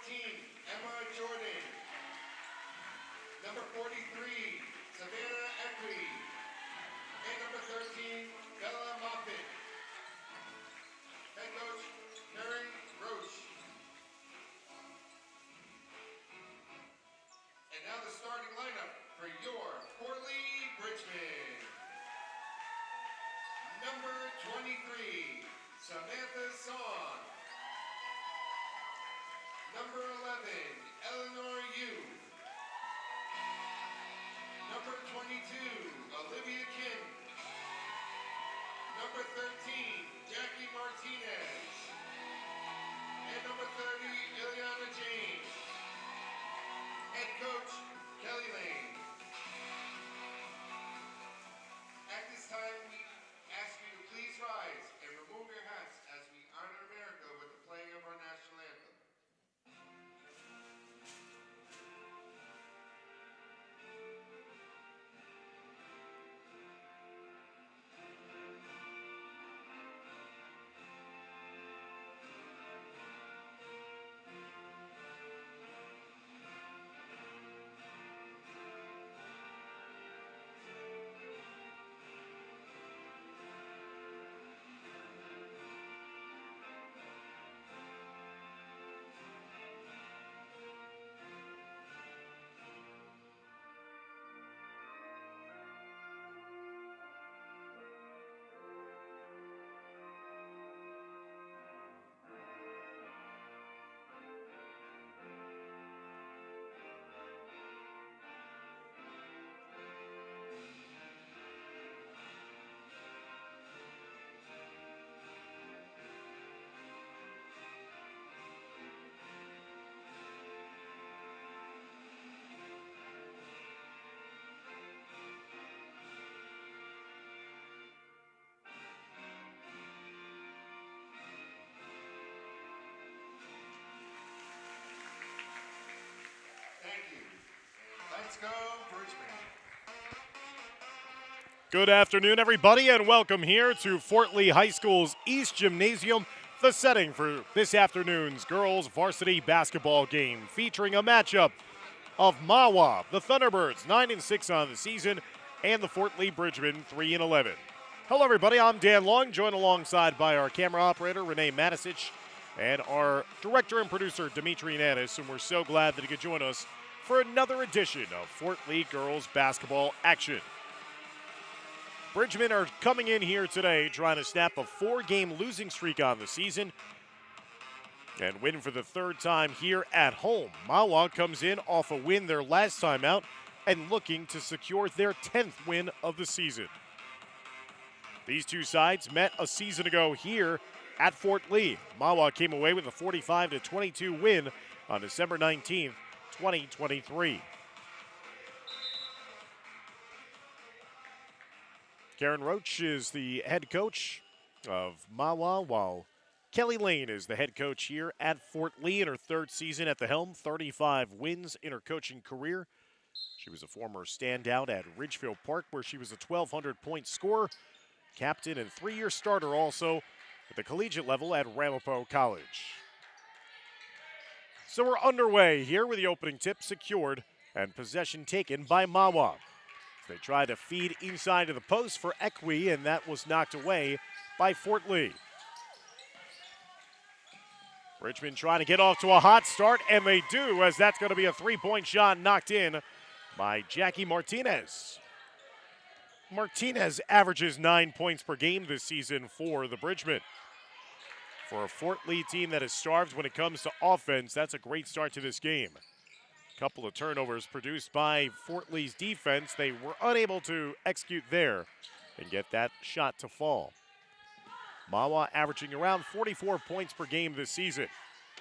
Emma Jordan. Number 43, Savannah Equity. And number 13, Bella Moffitt. Head coach, Karen Roach. And now the starting lineup for your Fort Lee Bridgman. Number 23, Samantha Song. Number 11, Eleanor Yu. Number 22, Olivia Kim. Number 13, Jackie Martinez. And number 30, Ileana James. Head coach, Kelly Lane. At this time, we ask you to please rise and remove your hats as we honor America with the playing of our national anthem. Thank you. And let's go, Bridgman. Good afternoon, everybody, and welcome here to Fort Lee High School's East Gymnasium, the setting for this afternoon's girls varsity basketball game, featuring a matchup of Mahwah, the Thunderbirds, 9-6 on the season, and the Fort Lee Bridgman, 3-11. Hello, everybody. I'm Dan Long, joined alongside by our camera operator, Renee Matisich, and our director and producer, Dimitri Nanis, and we're so glad that he could join us for another edition of Fort Lee girls basketball action. Bridgman are coming in here today trying to snap a 4-game losing streak on the season and win for the third time here at home. Mahwah comes in off a win their last time out and looking to secure their 10th win of the season. These two sides met a season ago here at Fort Lee. Mahwah came away with a 45-22 win on December 19th, 2023. Karen Roach is the head coach of Mahwah, while Kelly Lane is the head coach here at Fort Lee in her third season at the helm, 35 wins in her coaching career. She was a former standout at Ridgefield Park, where she was a 1,200-point scorer, captain and 3-year starter also at the collegiate level at Ramapo College. So we're underway here with the opening tip secured and possession taken by Mahwah. They tried to feed inside of the post for Equi, and that was knocked away by Fort Lee. Bridgman trying to get off to a hot start, and they do, as that's going to be a 3-point shot knocked in by Jackie Martinez. Martinez averages 9 points per game this season for the Bridgman. For a Fort Lee team that is starved when it comes to offense, that's a great start to this game. Couple of turnovers produced by Fort Lee's defense. They were unable to execute there and get that shot to fall. Mahwah averaging around 44 points per game this season.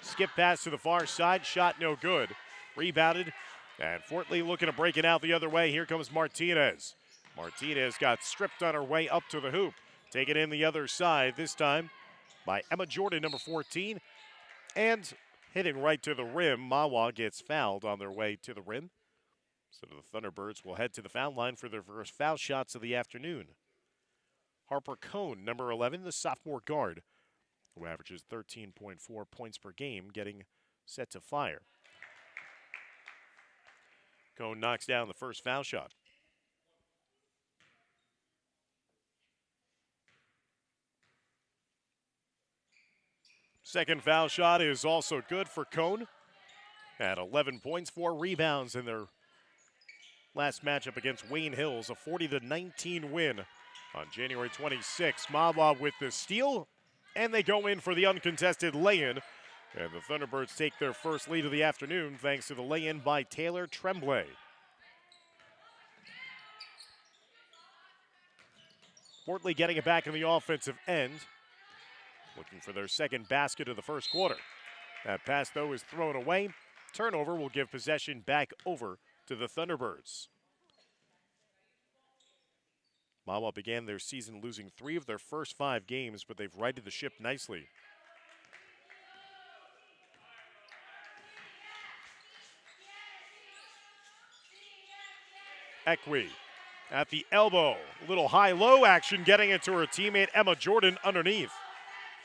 Skip pass to the far side, shot no good. Rebounded, and Fort Lee looking to break it out the other way. Here comes Martinez. Martinez got stripped on her way up to the hoop. Take it in the other side, this time by Emma Jordan, number 14. And hitting right to the rim, Mahwah gets fouled on their way to the rim. So the Thunderbirds will head to the foul line for their first foul shots of the afternoon. Harper Cone, number 11, the sophomore guard, who averages 13.4 points per game, getting set to fire. Cone knocks down the first foul shot. Second foul shot is also good for Cone. At 11 points, 4 rebounds in their last matchup against Wayne Hills, a 40-19 win on January 26. Mahwah with the steal, and they go in for the uncontested lay-in. And the Thunderbirds take their first lead of the afternoon thanks to the lay-in by Taylor Tremblay. Fort Lee getting it back in the offensive end, looking for their second basket of the first quarter. That pass, though, is thrown away. Turnover will give possession back over to the Thunderbirds. Mahwah began their season losing 3 of their first 5 games, but they've righted the ship nicely. Equi at the elbow. A little high-low action getting it to her teammate Emma Jordan underneath.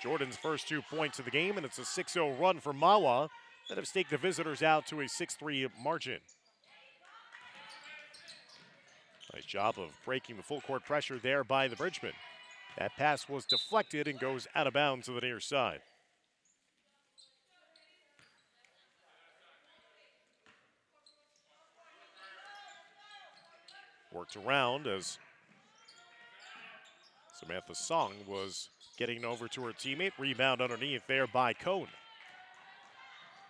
Jordan's first 2 points of the game, and it's a 6-0 run for Mahwah that have staked the visitors out to a 6-3 margin. Nice job of breaking the full court pressure there by the Bridgemen. That pass was deflected and goes out of bounds to the near side. Worked around as Samantha Song was getting over to her teammate. Rebound underneath there by Cone.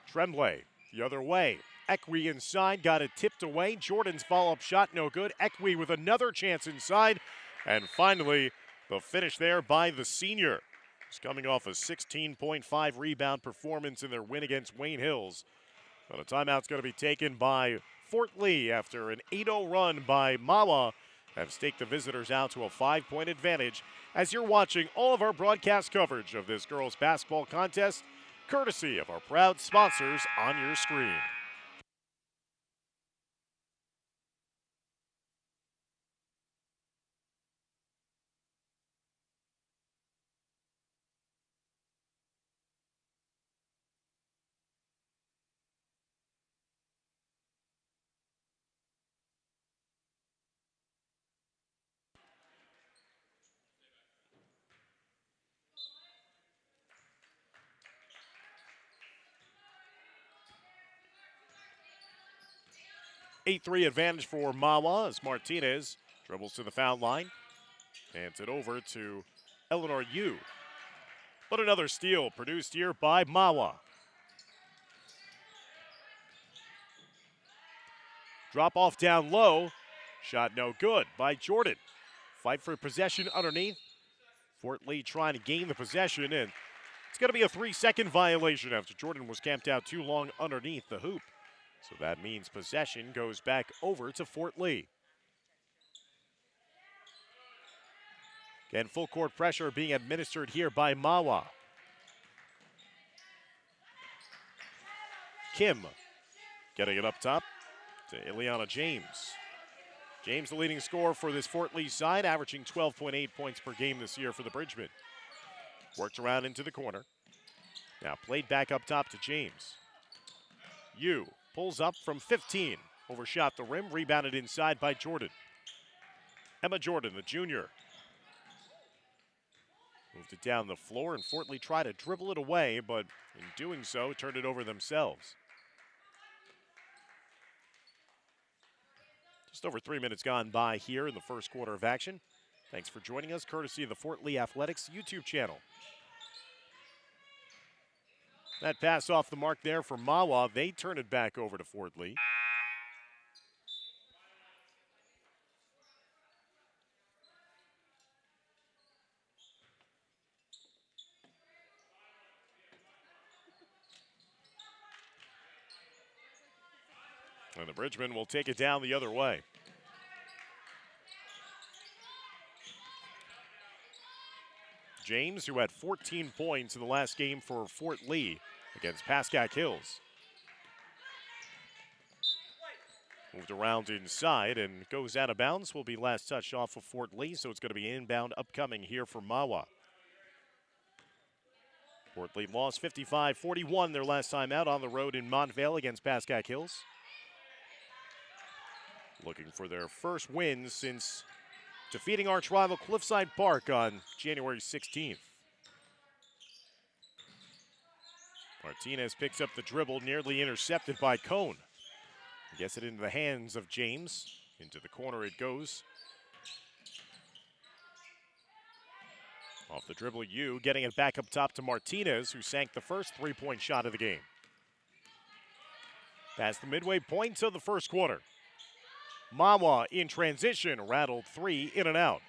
Tremblay the other way. Equi inside, got it tipped away. Jordan's follow-up shot, no good. Equi with another chance inside. And finally, the finish there by the senior. He's coming off a 16.5 rebound performance in their win against Wayne Hills. But a timeout's going to be taken by Fort Lee after an 8-0 run by Mahwah. Have staked the visitors out to a 5-point advantage as you're watching all of our broadcast coverage of this girls basketball contest, courtesy of our proud sponsors on your screen. Eight-3 advantage for Mahwah as Martinez dribbles to the foul line. Hands it over to Eleanor Yu. But another steal produced here by Mahwah. Drop off down low. Shot no good by Jordan. Fight for possession underneath. Fort Lee trying to gain the possession, and it's going to be a 3-second violation after Jordan was camped out too long underneath the hoop. So that means possession goes back over to Fort Lee. Again, full court pressure being administered here by Mahwah. Kim getting it up top to Ileana James. James, the leading scorer for this Fort Lee side, averaging 12.8 points per game this year for the Bridgemen. Worked around into the corner. Now played back up top to James. Yu pulls up from 15. Overshot the rim, rebounded inside by Jordan. Emma Jordan, the junior. Moved it down the floor, and Fort Lee tried to dribble it away, but in doing so, turned it over themselves. Just over 3 minutes gone by here in the first quarter of action. Thanks for joining us, courtesy of the Fort Lee Athletics YouTube channel. That pass off the mark there for Mahwah. They turn it back over to Fort Lee. And the Bridgemen will take it down the other way. James, who had 14 points in the last game for Fort Lee against Pascack Hills. Moved around inside and goes out of bounds. Will be last touch off of Fort Lee, so it's going to be inbound upcoming here for Mahwah. Fort Lee lost 55-41 their last time out on the road in Montvale against Pascack Hills. Looking for their first win since defeating arch rival Cliffside Park on January 16th. Martinez picks up the dribble, nearly intercepted by Cone. Gets it into the hands of James. Into the corner it goes. Off the dribble, Yu getting it back up top to Martinez, who sank the first three-point shot of the game. Past the midway point of the first quarter. Mahwah in transition, rattled three in and out.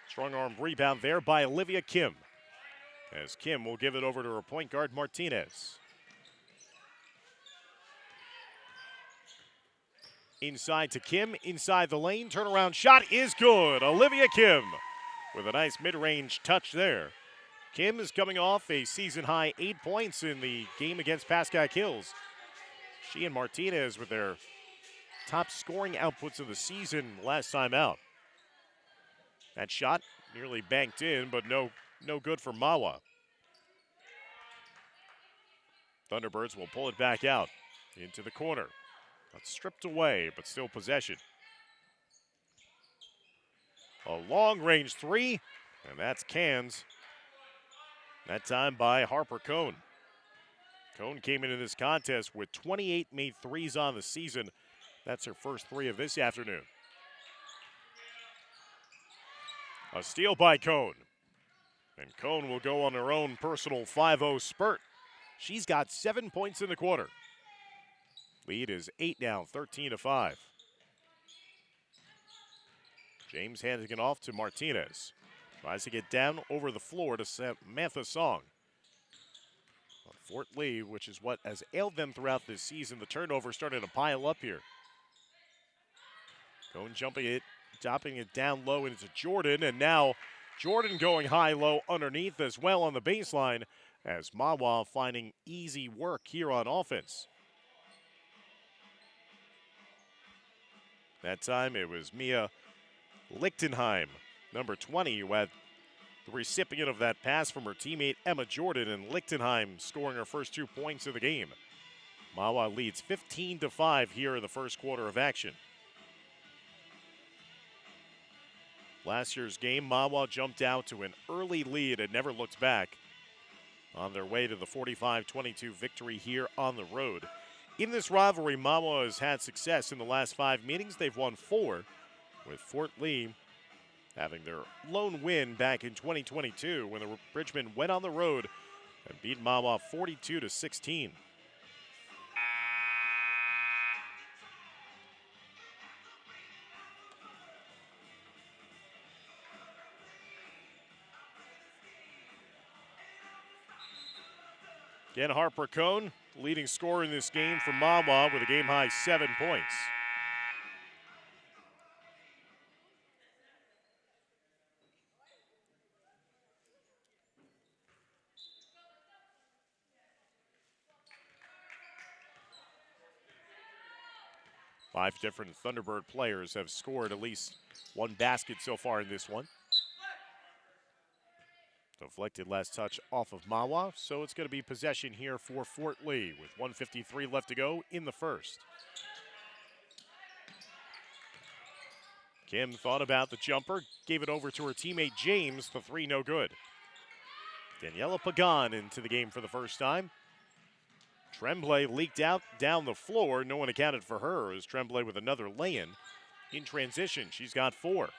Strong arm rebound there by Olivia Kim, as Kim will give it over to her point guard Martinez. Inside to Kim, inside the lane, turnaround shot is good. Olivia Kim with a nice mid-range touch there. Kim is coming off a season-high 8 points in the game against Pascack Hills. She and Martinez with their top scoring outputs of the season last time out. That shot nearly banked in, but no good for Mahwah. Thunderbirds will pull it back out into the corner. That's stripped away, but still possession. A long-range three, and that's cans. That time by Harper Cone. Cone came into this contest with 28 made threes on the season. That's her first three of this afternoon. A steal by Cone. And Cone will go on her own personal 5-0 spurt. She's got 7 points in the quarter. Lead is 8 now, 13-5. James handing it off to Martinez. Tries to get down over the floor to Samantha Song. Fort Lee, which is what has ailed them throughout this season, the turnover starting to pile up here. Cone dropping it down low into Jordan, and now Jordan going high-low underneath as well on the baseline as Mahwah finding easy work here on offense. That time it was Mia Lichtenheim, number 20, who had the recipient of that pass from her teammate Emma Jordan, and Lichtenheim scoring her first 2 points of the game. Mahwah leads 15-5 here in the first quarter of action. Last year's game, Mahwah jumped out to an early lead and never looked back on their way to the 45-22 victory here on the road. In this rivalry, Mahwah has had success in the last 5 meetings. They've won 4, with Fort Lee having their lone win back in 2022 when the Bridgemen went on the road and beat Mahwah 42-16. Again, Harper Cone, leading scorer in this game for Mahwah with a game-high 7 points. Five different Thunderbird players have scored at least one basket so far in this one. Deflected last touch off of Mahwah, so it's going to be possession here for Fort Lee with 1:53 left to go in the first. Kim thought about the jumper, gave it over to her teammate James. The three no good. Daniela Pagan into the game for the first time. Tremblay leaked out down the floor. No one accounted for her as Tremblay with another lay-in. In transition, she's got 4.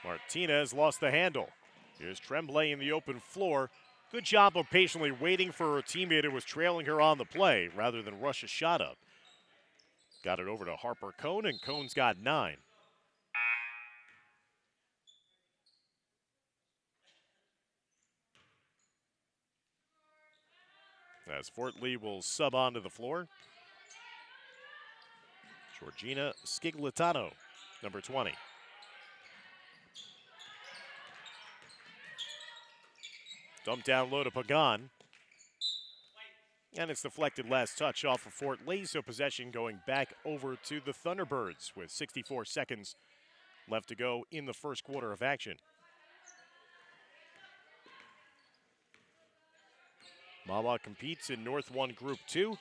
Martinez lost the handle. Here's Tremblay in the open floor. Good job of patiently waiting for her teammate who was trailing her on the play rather than rush a shot up. Got it over to Harper Cone, and Cone's got 9. As Fort Lee will sub onto the floor. Georgina Sciglitano, number 20. Dumped down low to Pagan. And it's deflected last touch off of Fort Lee, so possession going back over to the Thunderbirds with 64 seconds left to go in the first quarter of action. Mahwah competes in North 1 Group 2.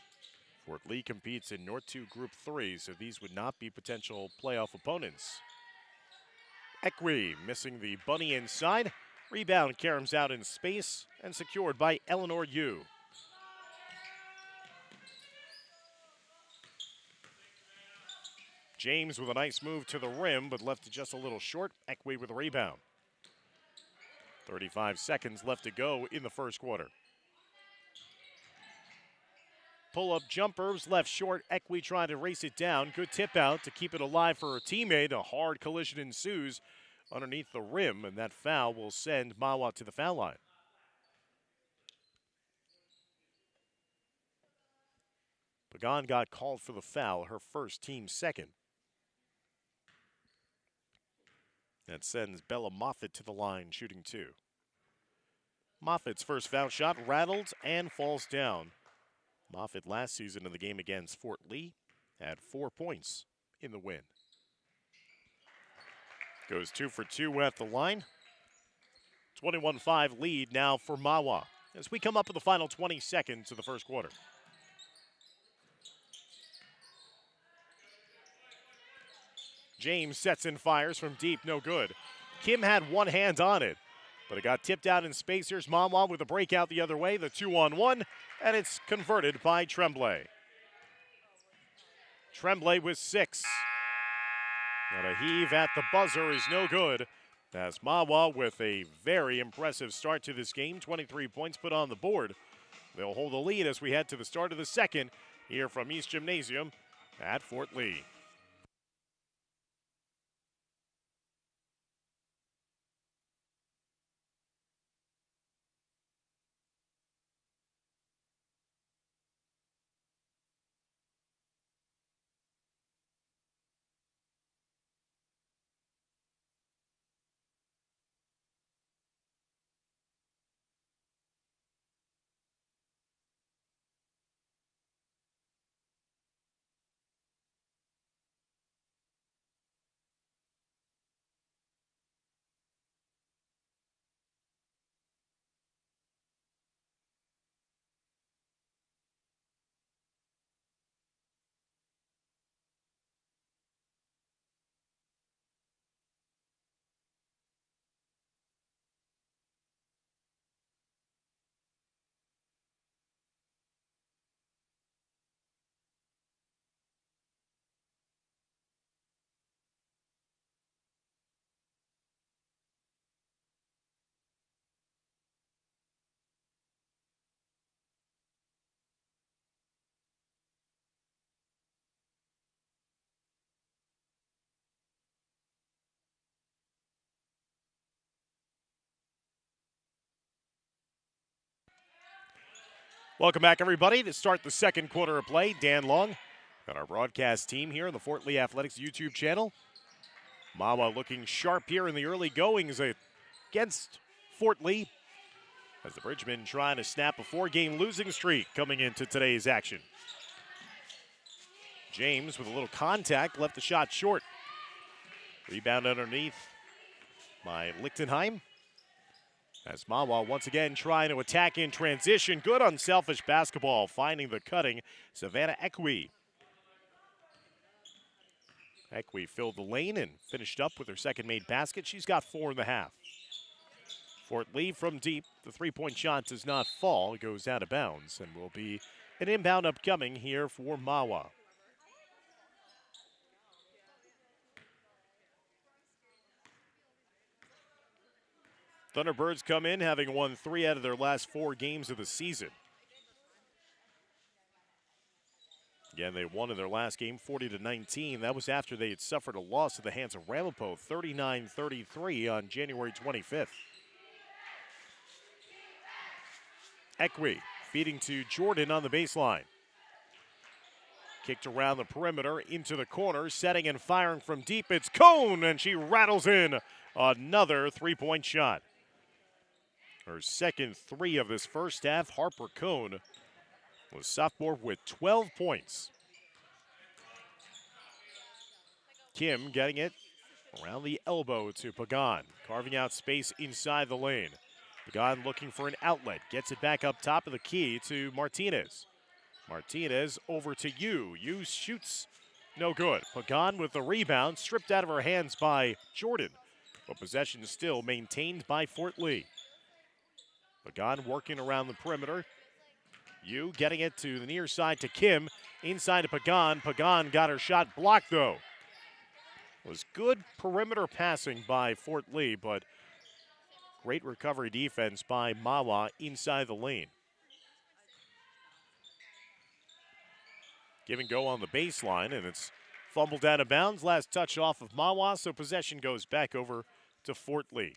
Fort Lee competes in North 2 Group 3, so these would not be potential playoff opponents. Equi missing the bunny inside. Rebound caroms out in space and secured by Eleanor Yu. James with a nice move to the rim, but left it just a little short. Equi with a rebound. 35 seconds left to go in the first quarter. Pull-up jumpers left short. Equi trying to race it down. Good tip out to keep it alive for her teammate. A hard collision ensues underneath the rim, and that foul will send Mahwah to the foul line. Pagan got called for the foul, her first, team second. That sends Bella Moffitt to the line, shooting 2. Moffitt's first foul shot rattled and falls down. Moffitt last season in the game against Fort Lee had 4 points in the win. Goes 2 for 2 at the line. 21-5 lead now for Mahwah as we come up with the final 20 seconds of the first quarter. James sets and fires from deep, no good. Kim had one hand on it, but it got tipped out in space. Here's Mahwah with a breakout the other way, the 2-on-1, and it's converted by Tremblay. Tremblay with 6. And a heave at the buzzer is no good. As Mahwah with a very impressive start to this game, 23 points put on the board. They'll hold the lead as we head to the start of the second here from East Gymnasium at Fort Lee. Welcome back, everybody, to start the second quarter of play. Dan Long and our broadcast team here on the Fort Lee Athletics YouTube channel. Mahwah looking sharp here in the early goings against Fort Lee as the Bridgemen trying to snap a 4-game losing streak coming into today's action. James with a little contact left the shot short. Rebound underneath by Lichtenheim. As Mahwah once again trying to attack in transition. Good unselfish basketball, finding the cutting Savannah Equi. Equi filled the lane and finished up with her second made basket. She's got 4.5. Fort Lee from deep. The three-point shot does not fall. It goes out of bounds and will be an inbound upcoming here for Mahwah. Thunderbirds come in having won 3 out of their last 4 games of the season. Again, they won in their last game 40-19. That was after they had suffered a loss at the hands of Ramapo 39-33 on January 25th. Equi feeding to Jordan on the baseline. Kicked around the perimeter into the corner, setting and firing from deep. It's Cone, and she rattles in another three-point shot. Her second 3 of this first half. Harper Cone was sophomore with 12 points. Kim getting it around the elbow to Pagan, carving out space inside the lane. Pagan looking for an outlet. Gets it back up top of the key to Martinez. Martinez over to Yu. Yu shoots. No good. Pagan with the rebound. Stripped out of her hands by Jordan. But possession is still maintained by Fort Lee. Pagan working around the perimeter. Yu getting it to the near side to Kim. Inside to Pagan. Pagan got her shot blocked though. It was good perimeter passing by Fort Lee, but great recovery defense by Mahwah inside the lane. Give and go on the baseline, and it's fumbled out of bounds. Last touch off of Mahwah, so possession goes back over to Fort Lee.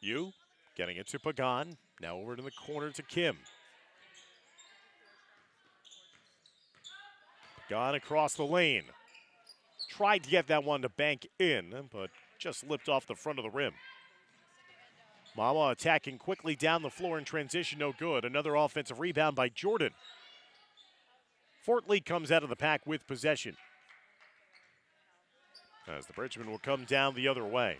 Yu getting it to Pagan. Now over to the corner to Kim. Pagan across the lane. Tried to get that one to bank in, but just lipped off the front of the rim. Mahwah attacking quickly down the floor in transition, no good. Another offensive rebound by Jordan. Fort Lee comes out of the pack with possession, as the Bridgemen will come down the other way.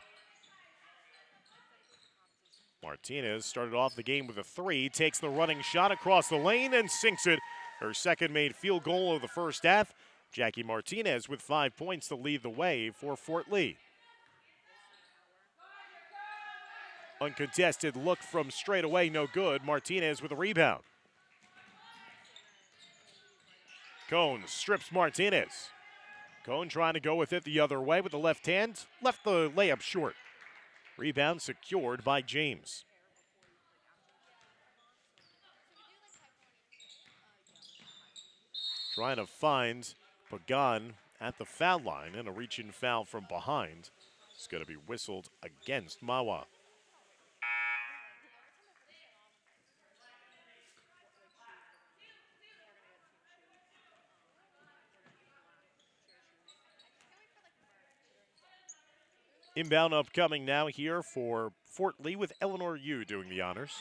Martinez started off the game with a three, takes the running shot across the lane and sinks it. Her second made field goal of the first half. Jackie Martinez with 5 points to lead the way for Fort Lee. Uncontested look from straight away, no good. Martinez with a rebound. Cone strips Martinez. Cone trying to go with it the other way with the left hand. Left the layup short. Rebound secured by James. Trying to find Pagan at the foul line, and a reach-in foul from behind. It's going to be whistled against Mahwah. Inbound upcoming now here for Fort Lee with Eleanor Yu doing the honors.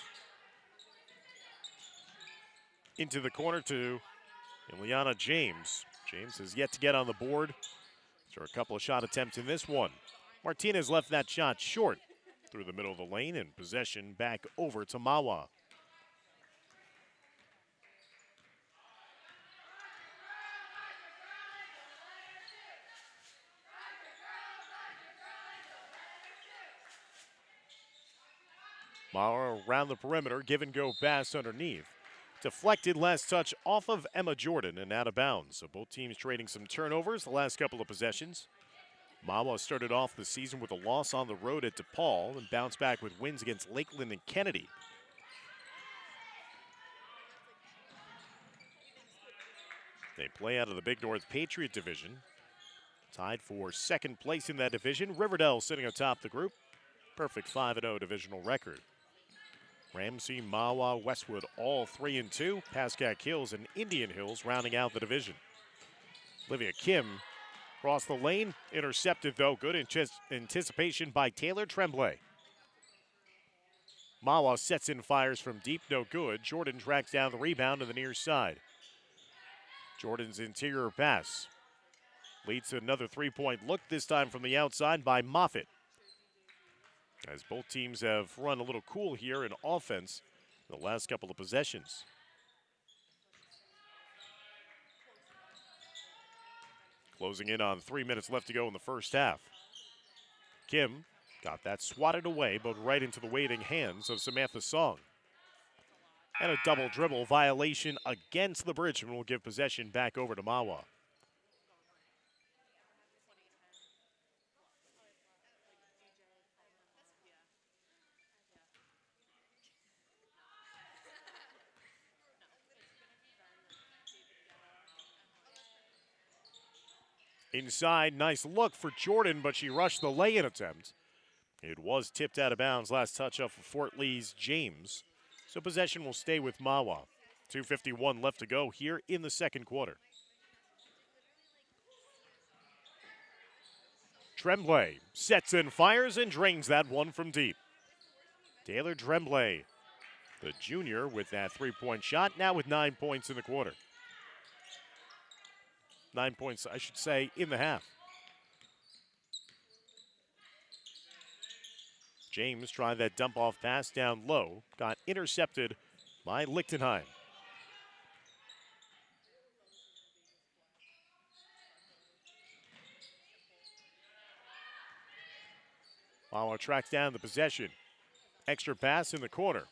Into the corner to Ileana James. James has yet to get on the board. There are a couple of shot attempts in this one. Martinez left that shot short through the middle of the lane, and possession back over to Mahwah. Mahwah around the perimeter, give and go pass underneath. Deflected last touch off of Emma Jordan and out of bounds. So both teams trading some turnovers the last couple of possessions. Mahwah started off the season with a loss on the road at DePaul and bounced back with wins against Lakeland and Kennedy. They play out of the Big North Patriot Division. Tied for second place in that division. Riverdale sitting atop the group. Perfect 5-0 divisional record. Ramsey, Mahwah, Westwood all 3-2. Pascack Hills and Indian Hills rounding out the division. Olivia Kim across the lane, intercepted though. Good anticipation by Taylor Tremblay. Mahwah sets in fires from deep, no good. Jordan tracks down the rebound to the near side. Jordan's interior pass leads to another three-point look, this time from the outside by Moffitt. As both teams have run a little cool here in offense the last couple of possessions. Closing in on 3 minutes left to go in the first half. Kim got that swatted away, but right into the waiting hands of Samantha Song. And a double dribble violation against the Bridgemen will give possession back over to Mahwah. Inside, nice look for Jordan, but she rushed the lay-in attempt. It was tipped out of bounds. Last touch off of Fort Lee's James. So possession will stay with Mahwah. 2:51 left to go here in the second quarter. Tremblay sets and fires and drains that one from deep. Taylor Tremblay, the junior, with that three-point shot, now with 9 points in the quarter. 9 points, I should say, in the half. James tried that dump-off pass down low. Got intercepted by Lichtenheim. Mahwah tracks down the possession. Extra pass in the corner.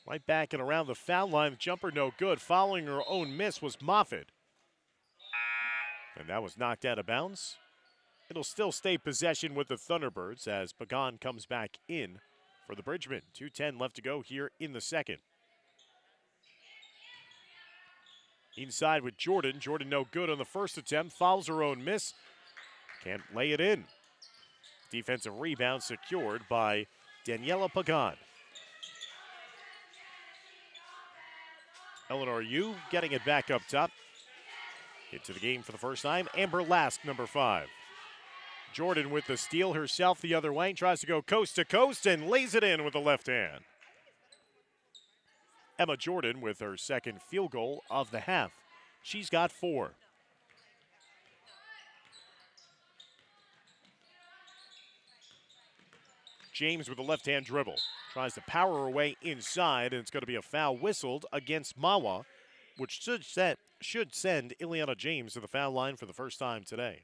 Right back and around the foul line. The jumper no good. Following her own miss was Moffitt. And that was knocked out of bounds. It'll still stay possession with the Thunderbirds as Pagan comes back in for the Bridgemen. 2:10 left to go here in the second. Inside with Jordan. Jordan no good on the first attempt. Fouls her own miss. Can't lay it in. Defensive rebound secured by Daniela Pagan. Eleanor Yu getting it back up top. Into the game for the first time. Amber Lask, number 5. Jordan with the steal herself the other way. Tries to go coast to coast and lays it in with the left hand. Emma Jordan with her second field goal of the half. She's got 4. James with a left-hand dribble. Tries to power her way inside, and it's going to be a foul whistled against Mahwah, which should send Ileana James to the foul line for the first time today.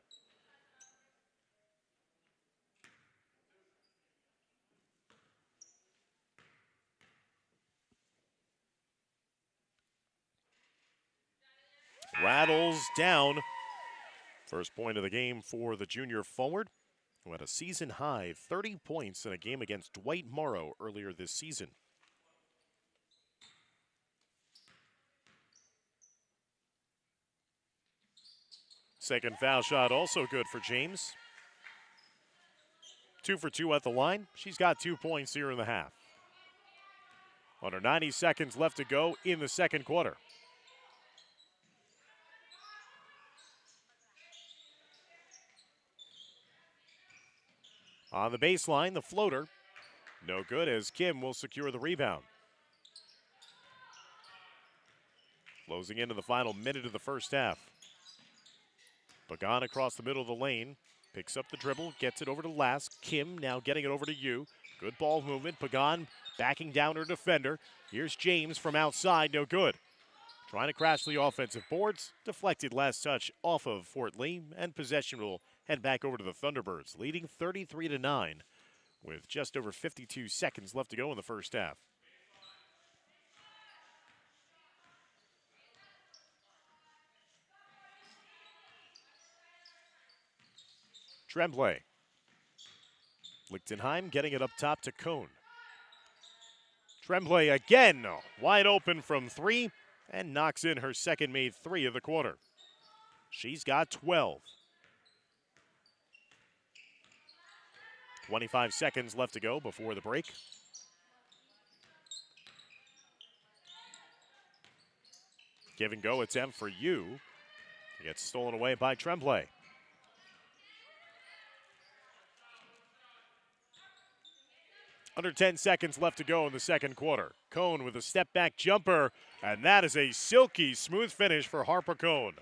Rattles down. First point of the game for the junior forward, who had a season-high 30 points in a game against Dwight Morrow earlier this season. Second foul shot also good for James. 2 for 2 at the line. She's got 2 points here in the half. Under 90 seconds left to go in the second quarter. On the baseline, the floater. No good as Kim will secure the rebound. Closing into the final minute of the first half. Pagan across the middle of the lane. Picks up the dribble, gets it over to Lask. Kim now getting it over to Yu. Good ball movement. Pagan backing down her defender. Here's James from outside, no good. Trying to crash the offensive boards. Deflected last touch off of Fort Lee, and possession will head back over to the Thunderbirds, leading 33-9 with just over 52 seconds left to go in the first half. Tremblay. Lichtenheim getting it up top to Cohn. Tremblay again, wide open from 3, and knocks in her second made 3 of the quarter. She's got 12. 25 seconds left to go before the break. Give and go attempt for Yu. It gets stolen away by Tremblay. Under 10 seconds left to go in the second quarter. Cohn with a step-back jumper, and that is a silky smooth finish for Harper Cohn.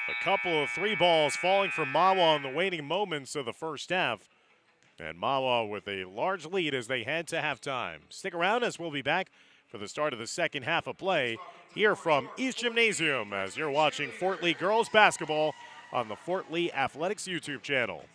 A couple of 3 balls falling for Mahwah in the waning moments of the first half. And Mahwah with a large lead as they head to halftime. Stick around as we'll be back for the start of the second half of play here from East Gymnasium as you're watching Fort Lee girls basketball on the Fort Lee Athletics YouTube channel.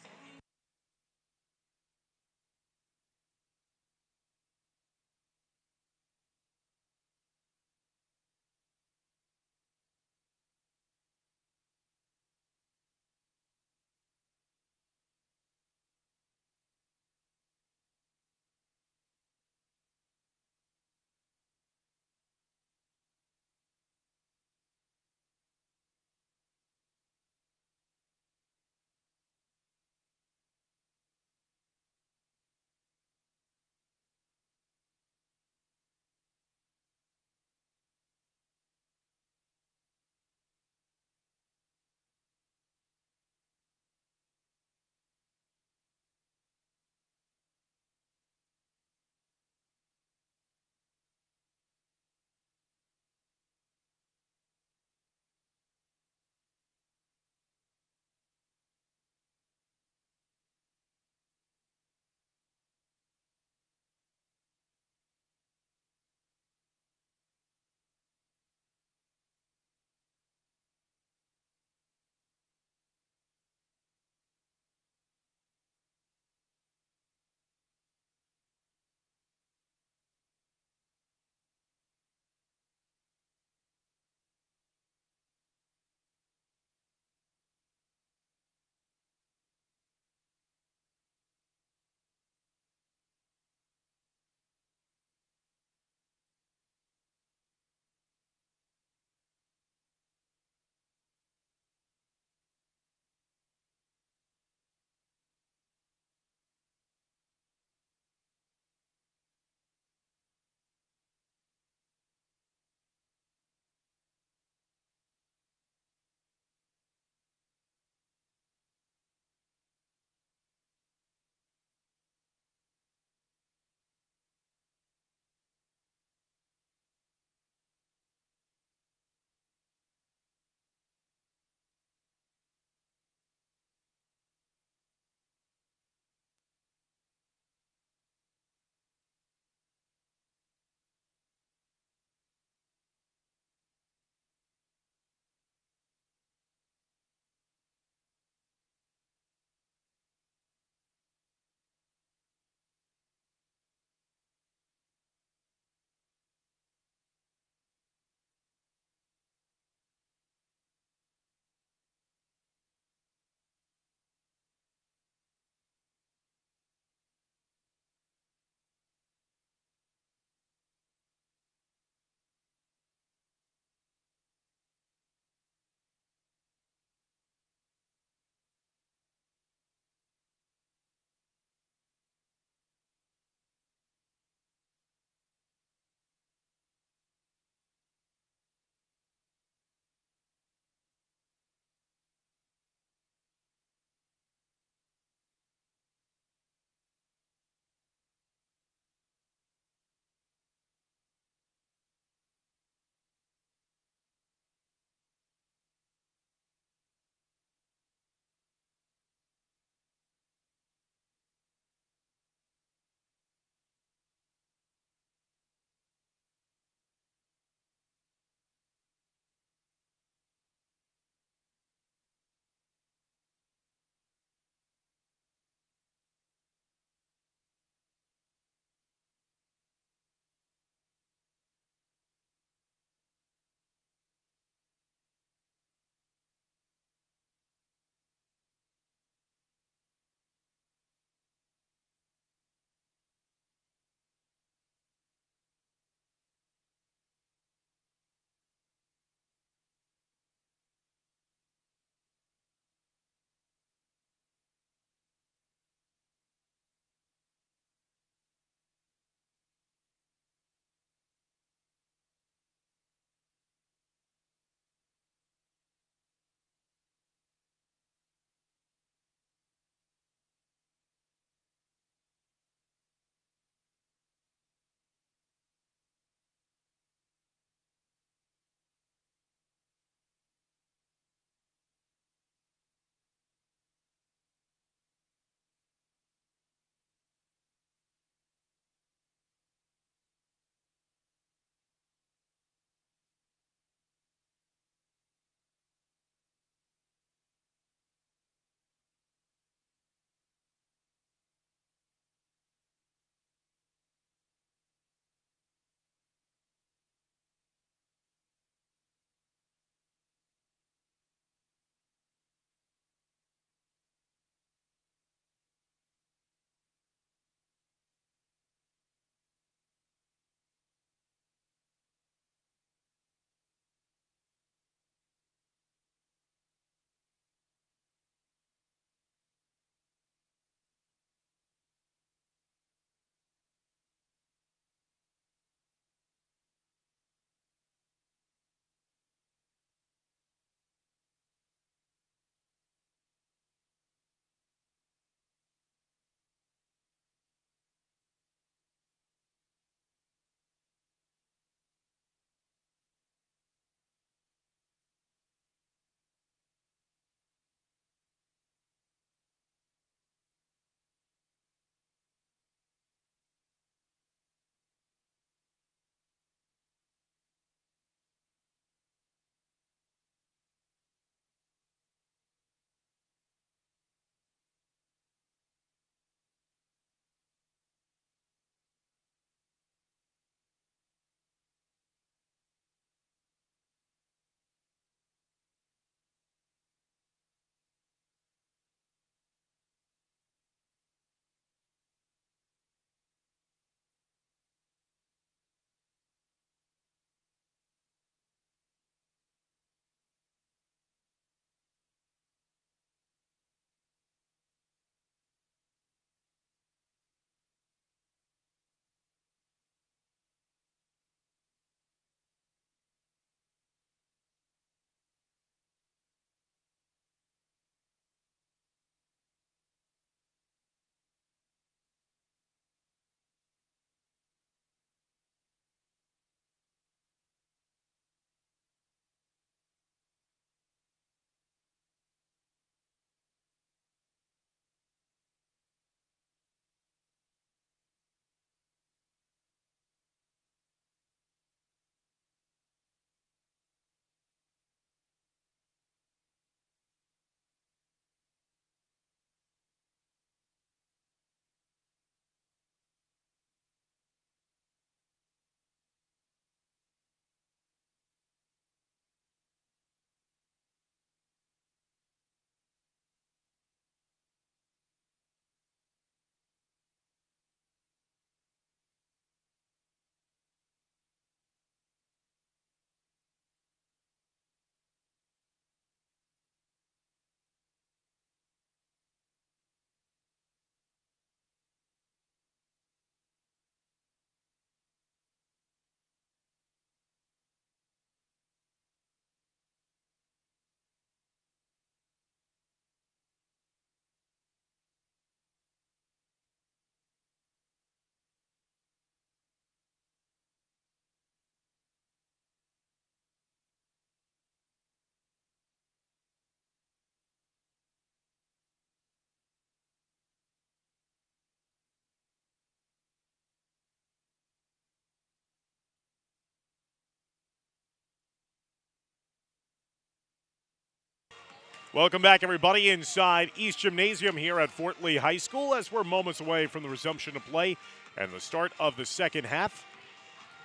Welcome back, everybody, inside East Gymnasium here at Fort Lee High School as we're moments away from the resumption of play and the start of the second half.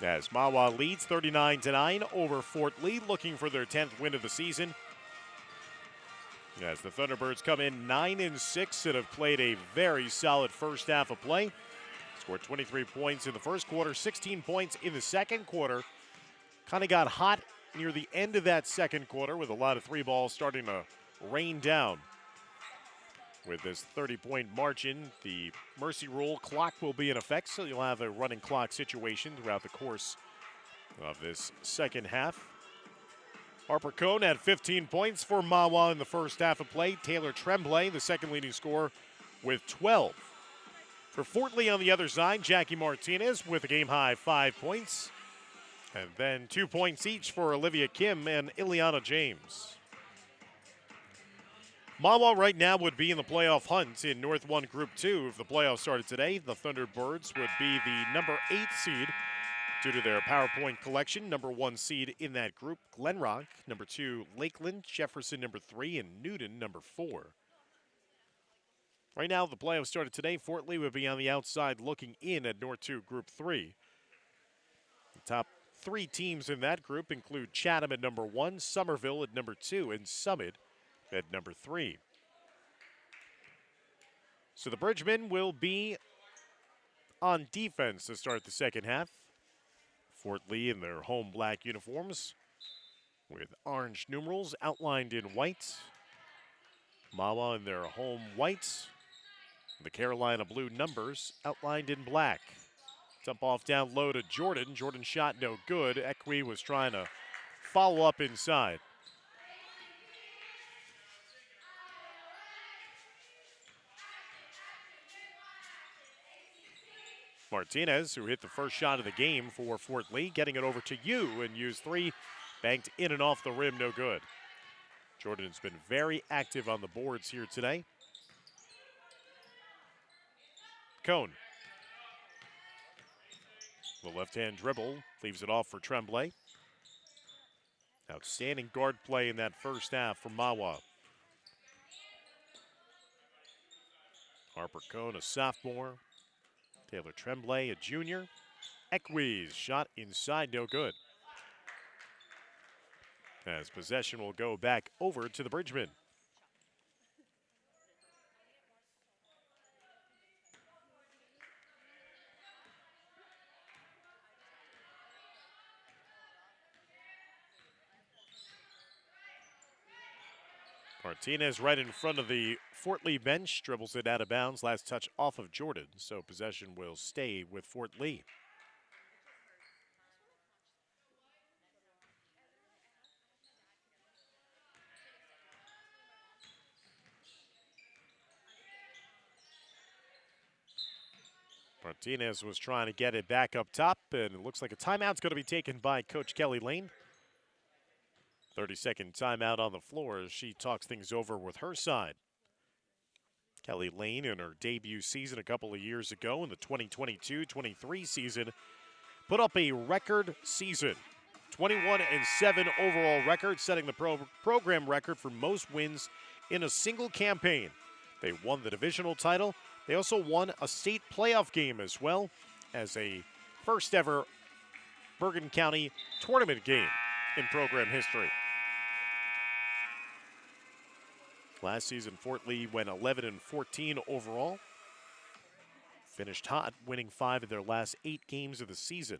As Mahwah leads 39-9 over Fort Lee, looking for their 10th win of the season. As the Thunderbirds come in 9-6 and have played a very solid first half of play. Scored 23 points in the first quarter, 16 points in the second quarter. Kind of got hot near the end of that second quarter with a lot of three balls starting to rain down. With this 30-point margin, the mercy rule clock will be in effect, so you'll have a running clock situation throughout the course of this second half. Harper Cohn had 15 points for Mahwah in the first half of play. Taylor Tremblay, the second leading scorer, with 12. For Fort Lee on the other side, Jackie Martinez with a game-high 5 points. And then 2 points each for Olivia Kim and Ileana James. Mahwah right now would be in the playoff hunt in North 1 Group 2. If the playoffs started today, the Thunderbirds would be the number 8 seed due to their PowerPoint collection. Number 1 seed in that group, Glen Rock. Number 2, Lakeland. Jefferson, number 3, and Newton, number 4. Right now, if the playoffs started today, Fort Lee would be on the outside looking in at North 2 Group 3. The top 3 teams in that group include Chatham at number 1, Somerville at number 2, and Summit at number 3. So the Bridgemen will be on defense to start the second half. Fort Lee in their home black uniforms with orange numerals outlined in white. Mahwah in their home white. The Carolina blue numbers outlined in black. Dump off down low to Jordan. Jordan shot no good. Equi was trying to follow up inside. Martinez, who hit the first shot of the game for Fort Lee, getting it over to you and use 3. Banked in and off the rim, no good. Jordan's been very active on the boards here today. Cohn. The left-hand dribble leaves it off for Tremblay. Outstanding guard play in that first half from Mahwah. Harper Cohn, a sophomore. Taylor Tremblay, a junior. Equi's shot inside, no good. As possession will go back over to the Bridgemen. Martinez right in front of the Fort Lee bench, dribbles it out of bounds. Last touch off of Jordan, so possession will stay with Fort Lee. Martinez was trying to get it back up top, and it looks like a timeout's going to be taken by Coach Kelly Lane. 30-second timeout on the floor as she talks things over with her side. Kelly Lane in her debut season a couple of years ago in the 2022-23 season put up a record season. 21-7 overall record, setting the program record for most wins in a single campaign. They won the divisional title. They also won a state playoff game as well as a first ever Bergen County tournament game in program history. Last season, Fort Lee went 11-14 overall. Finished hot, winning 5 of their last 8 games of the season.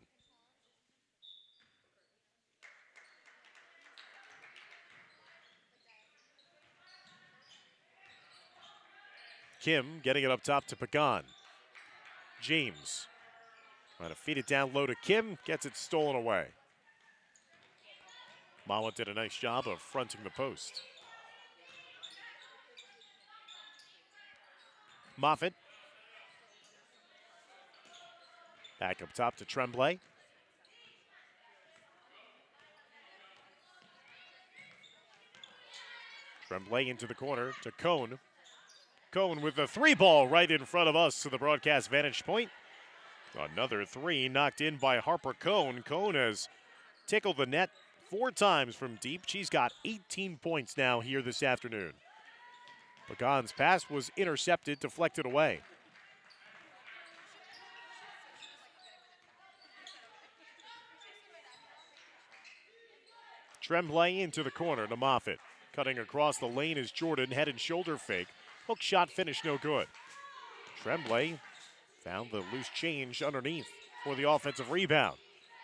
Kim getting it up top to Pagan. James trying to feed it down low to Kim, gets it stolen away. Mahwah did a nice job of fronting the post. Moffitt. Back up top to Tremblay. Tremblay into the corner to Cohn. Cohn with the 3-ball right in front of us to the broadcast vantage point. Another 3 knocked in by Harper Cohn. Cohn has tickled the net 4 times from deep. She's got 18 points now here this afternoon. Pagan's pass was intercepted, deflected away. Tremblay into the corner to Moffitt. Cutting across the lane is Jordan, head and shoulder fake. Hook shot finish no good. Tremblay found the loose change underneath for the offensive rebound.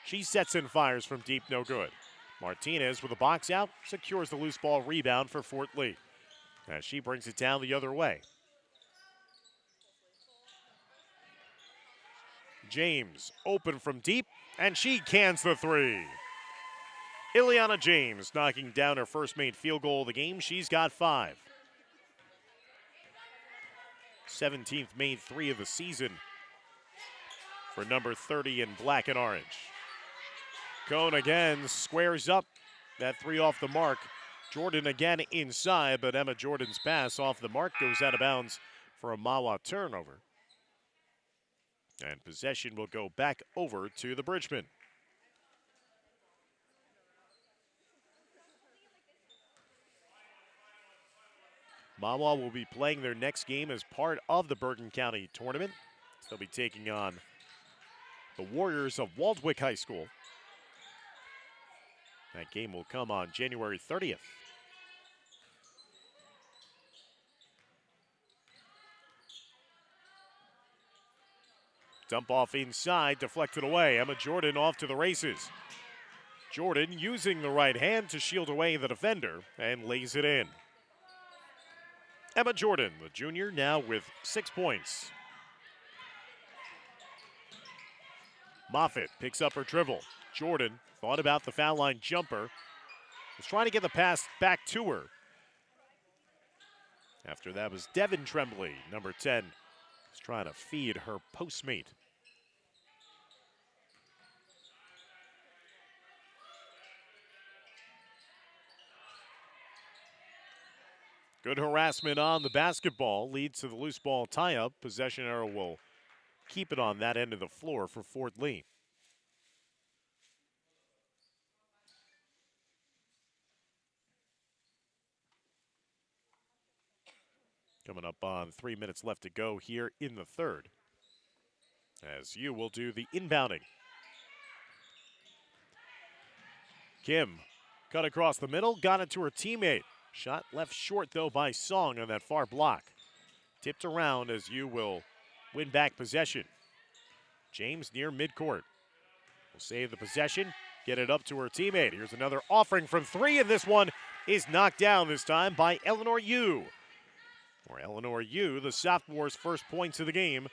She sets and fires from deep, no good. Martinez with a box out, secures the loose ball rebound for Fort Lee as she brings it down the other way. James open from deep, and she cans the three. Ileana James knocking down her first made field goal of the game. She's got 5. 17th made 3 of the season for number 30 in black and orange. Cone again squares up. That 3 off the mark. Jordan again inside, but Emma Jordan's pass off the mark goes out of bounds for a Mahwah turnover. And possession will go back over to the Bridgemen. Mahwah will be playing their next game as part of the Bergen County tournament. They'll be taking on the Warriors of Waldwick High School. That game will come on January 30th. Dump off inside, deflected away. Emma Jordan off to the races. Jordan using the right hand to shield away the defender and lays it in. Emma Jordan, the junior, now with 6 points. Moffitt picks up her dribble. Jordan thought about the foul line jumper. Was trying to get the pass back to her. After that was Devin Tremblay, number 10. Was trying to feed her postmate. Good harassment on the basketball leads to the loose ball tie-up. Possession arrow will keep it on that end of the floor for Fort Lee. Coming up on 3 minutes left to go here in the third, as you will do the inbounding. Kim cut across the middle, got it to her teammate. Shot left short, though, by Song on that far block. Tipped around as you will win back possession. James near midcourt. Will save the possession, get it up to her teammate. Here's another offering from 3, and this one is knocked down this time by Eleanor Yu. Or Eleanor Yu, the sophomore's first points of the game.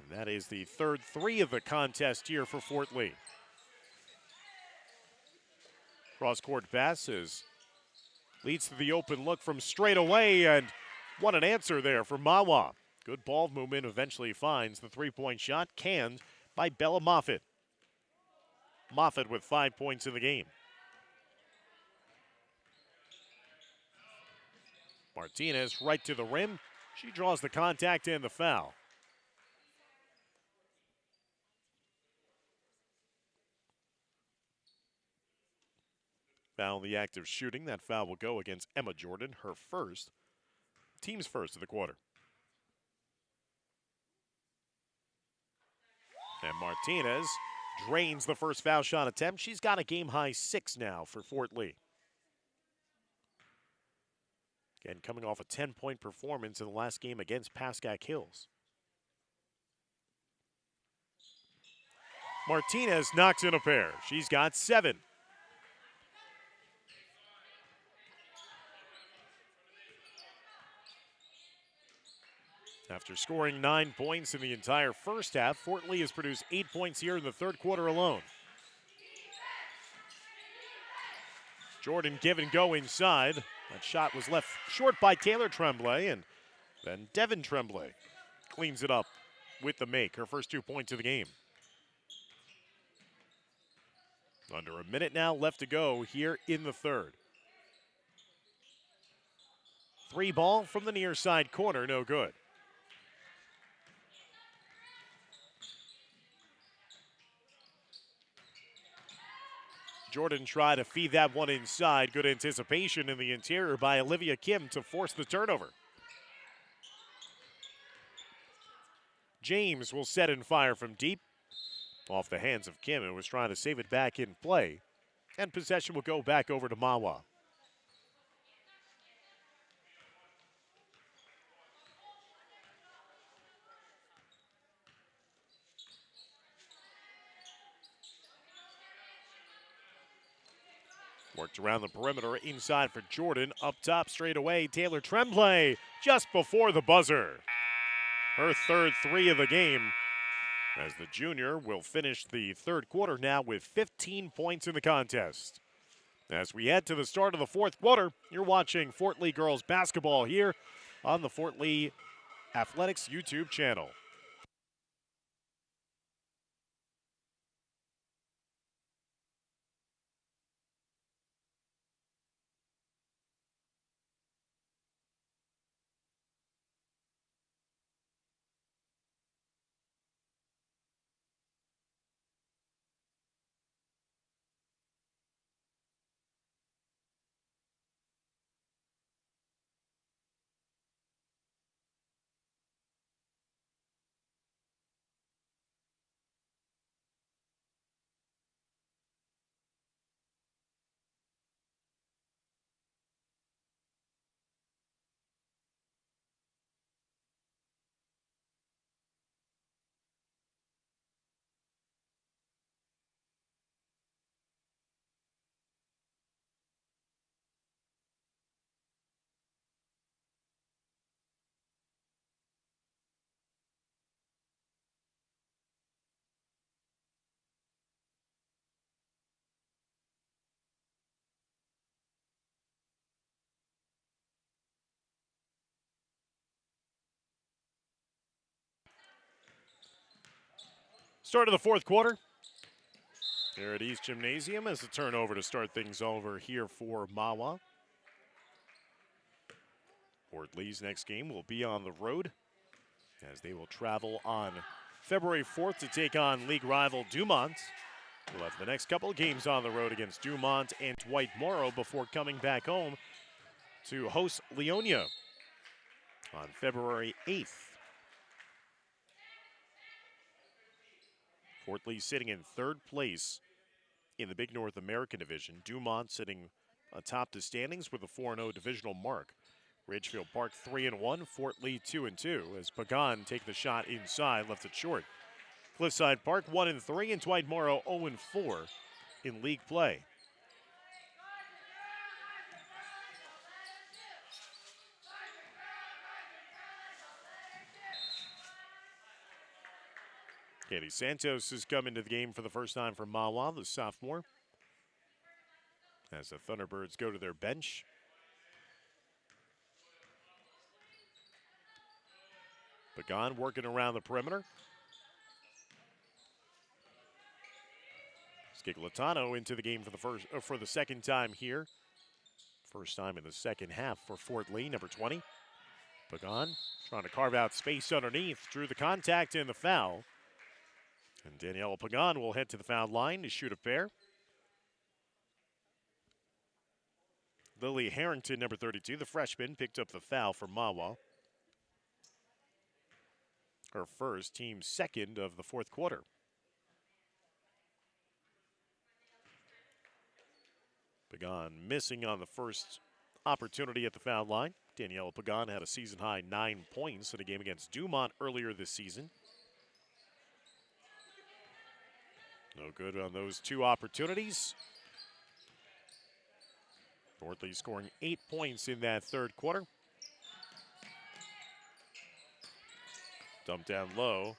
And that is the third 3 of the contest here for Fort Lee. Cross-court passes. Leads to the open look from straight away, and what an answer there for Mahwah. Good ball movement, eventually finds the 3-point shot, canned by Bella Moffitt. Moffitt with 5 points in the game. Martinez right to the rim. She draws the contact and the foul. Foul the act of shooting. That foul will go against Emma Jordan, her first, team's first of the quarter. And Martinez drains the first foul shot attempt. She's got a game-high 6 now for Fort Lee. Again, coming off a 10-point performance in the last game against Pascack Hills. Martinez knocks in a pair. She's got 7. After scoring 9 points in the entire first half, Fort Lee has produced 8 points here in the third quarter alone. Jordan give and go inside. That shot was left short by Taylor Tremblay, and then Devin Tremblay cleans it up with the make, her first 2 points of the game. Under a minute now left to go here in the third. 3 ball from the near side corner, no good. Jordan tried to feed that one inside. Good anticipation in the interior by Olivia Kim to force the turnover. James will set and fire from deep. Off the hands of Kim, and was trying to save it back in play. And possession will go back over to Mahwah. Worked around the perimeter, inside for Jordan. Up top straight away, Taylor Tremblay just before the buzzer. Her third three of the game, as the junior will finish the third quarter now with 15 points in the contest. As we head to the start of the fourth quarter, you're watching Fort Lee girls basketball here on the Fort Lee Athletics YouTube channel. Start of the fourth quarter here at East Gymnasium as a turnover to start things over here for Mahwah. Fort Lee's next game will be on the road as they will travel on February 4th to take on league rival Dumont. We'll have the next couple of games on the road against Dumont and Dwight Morrow before coming back home to host Leonia on February 8th. Fort Lee sitting in third place in the Big North American Division. Dumont sitting atop the standings with a 4-0 divisional mark. Ridgefield Park 3-1, Fort Lee 2-2 as Pagan take the shot inside, left it short. Cliffside Park 1-3 and Dwight Morrow 0-4 in league play. Katie Santos has come into the game for the first time for Mahwah, the sophomore. As the Thunderbirds go to their bench. Pagan working around the perimeter. Skiglitano into the game for the second time here. First time in the second half for Fort Lee, number 20. Pagan trying to carve out space underneath, drew the contact and the foul. And Daniela Pagan will head to the foul line to shoot a pair. Lily Harrington, number 32, the freshman, picked up the foul for Mahwah. Her first, team second of the fourth quarter. Pagan missing on the first opportunity at the foul line. Daniela Pagan had a season-high 9 points in a game against Dumont earlier this season. No good on those two opportunities. Fort Lee scoring 8 points in that third quarter. Dumped down low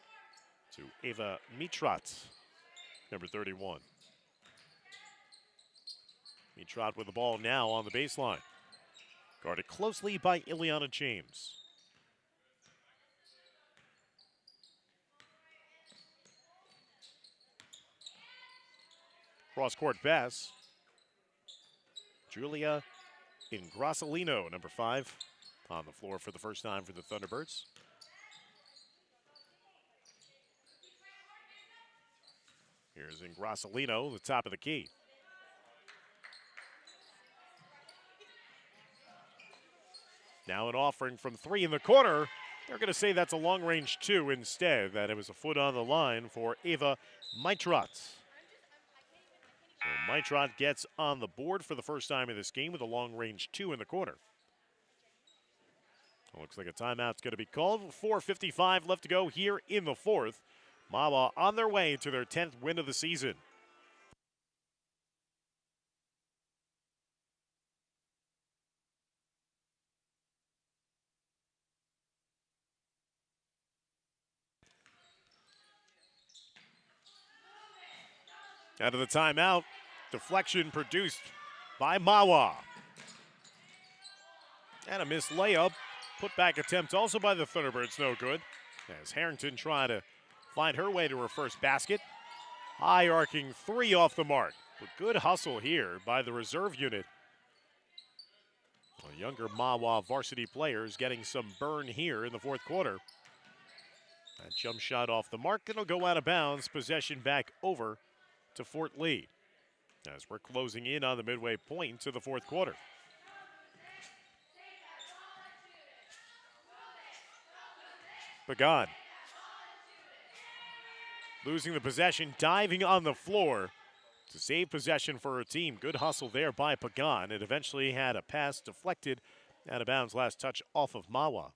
to Ava Mitrat, number 31. Mitrat with the ball now on the baseline. Guarded closely by Ileana James. Cross-court pass. Julia Ingrassalino, number 5, on the floor for the first time for the Thunderbirds. Here's Ingrassalino, the top of the key. Now an offering from 3 in the corner. They're going to say that's a long-range 2 instead, that it was a foot on the line for Ava Maitrat. So Maitrat gets on the board for the first time in this game with a long-range 2 in the corner. Looks like a timeout's going to be called. 4:55 left to go here in the fourth. Mahwah on their way to their 10th win of the season. Out of the timeout, deflection produced by Mahwah. And a missed layup. Put-back attempt also by the Thunderbirds, no good. As Harrington trying to find her way to her first basket. High arcing 3 off the mark. But good hustle here by the reserve unit. Well, younger Mahwah varsity players getting some burn here in the fourth quarter. That jump shot off the mark, it'll go out of bounds. Possession back over to Fort Lee as we're closing in on the midway point to the fourth quarter. Pagan losing the possession, diving on the floor to save possession for her team. Good hustle there by Pagan. It eventually had a pass deflected out of bounds. Last touch off of Mahwah.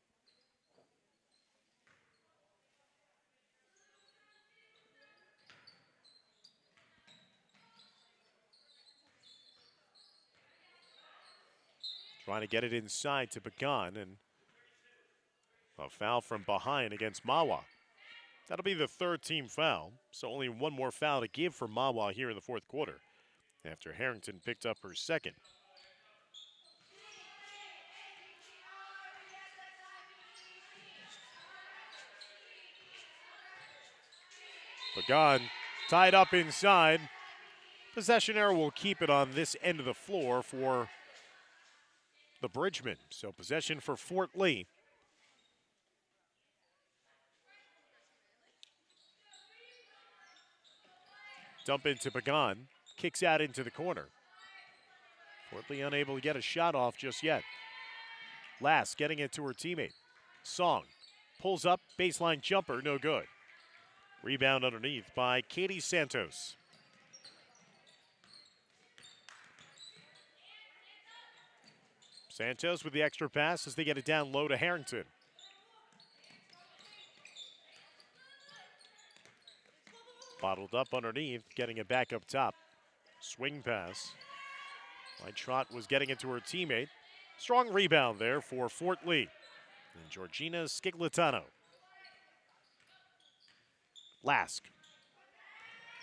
Trying to get it inside to Pagan, and a foul from behind against Mahwah. That'll be the third team foul, so only one more foul to give for Mahwah here in the fourth quarter after Harrington picked up her second. Pagan tied up inside. Possession error will keep it on this end of the floor for the Bridgemen. So possession for Fort Lee. Dump into Pagan. Kicks out into the corner. Fort Lee unable to get a shot off just yet. Last getting it to her teammate. Song pulls up, baseline jumper, no good. Rebound underneath by Katie Santos. Santos with the extra pass as they get it down low to Harrington. Bottled up underneath, getting it back up top. Swing pass. Maitrat was getting it to her teammate. Strong rebound there for Fort Lee. And Georgina Sciglitano. Lask.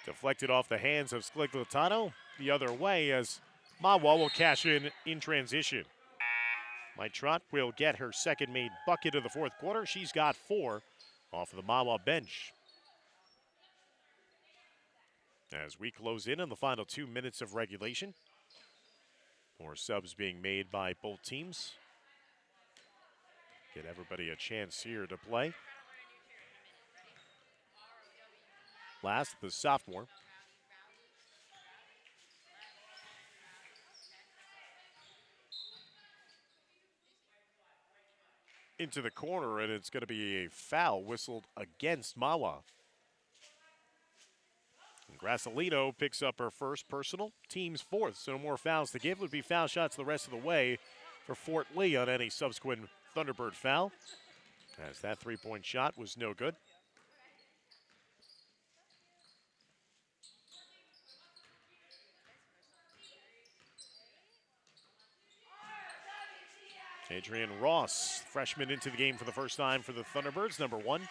Deflected off the hands of Sciglitano. The other way as Mahwah will cash in transition. Maitrat will get her second made bucket of the fourth quarter. She's got 4 off of the Mahwah bench. As we close in on the final 2 minutes of regulation. More subs being made by both teams. Get everybody a chance here to play. Last, the sophomore. Into the corner, and it's going to be a foul whistled against Mahwah. And Grassolino picks up her first personal, team's 4th, so no more fouls to give. Would be foul shots the rest of the way for Fort Lee on any subsequent Thunderbird foul, as that three-point shot was no good. Adrian Ross, freshman into the game for the first time for the Thunderbirds, number 1.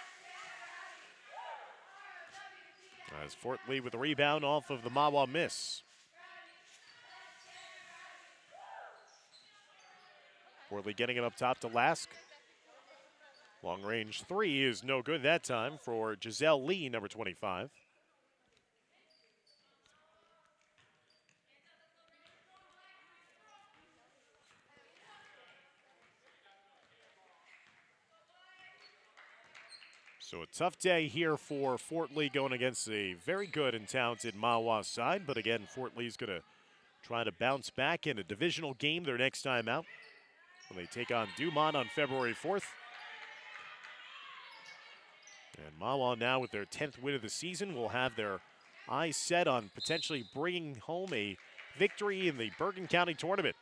As Fort Lee with the rebound off of the Mahwah miss. Fort Lee getting it up top to Lask. Long range 3 is no good that time for Giselle Lee, number 25. So a tough day here for Fort Lee going against a very good and talented Mahwah side. But again, Fort Lee's going to try to bounce back in a divisional game their next time out. when they take on Dumont on February 4th. And Mahwah now with their 10th win of the season will have their eyes set on potentially bringing home a victory in the Bergen County tournament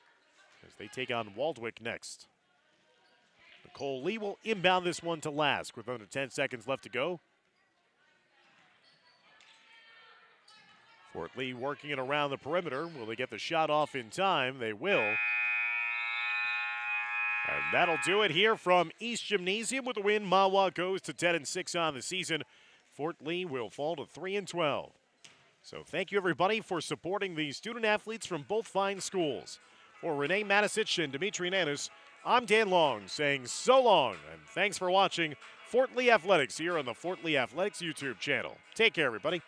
as they take on Waldwick next. Nicole Lee will inbound this one to Lask with under 10 seconds left to go. Fort Lee working it around the perimeter. Will they get the shot off in time? They will. And that'll do it here from East Gymnasium with the win. Mahwah goes to 10-6 on the season. Fort Lee will fall to 3-12. So thank you everybody for supporting the student athletes from both fine schools. For Renee Matisich and Dimitri Nanis, I'm Dan Long saying so long and thanks for watching Fort Lee Athletics here on the Fort Lee Athletics YouTube channel. Take care everybody.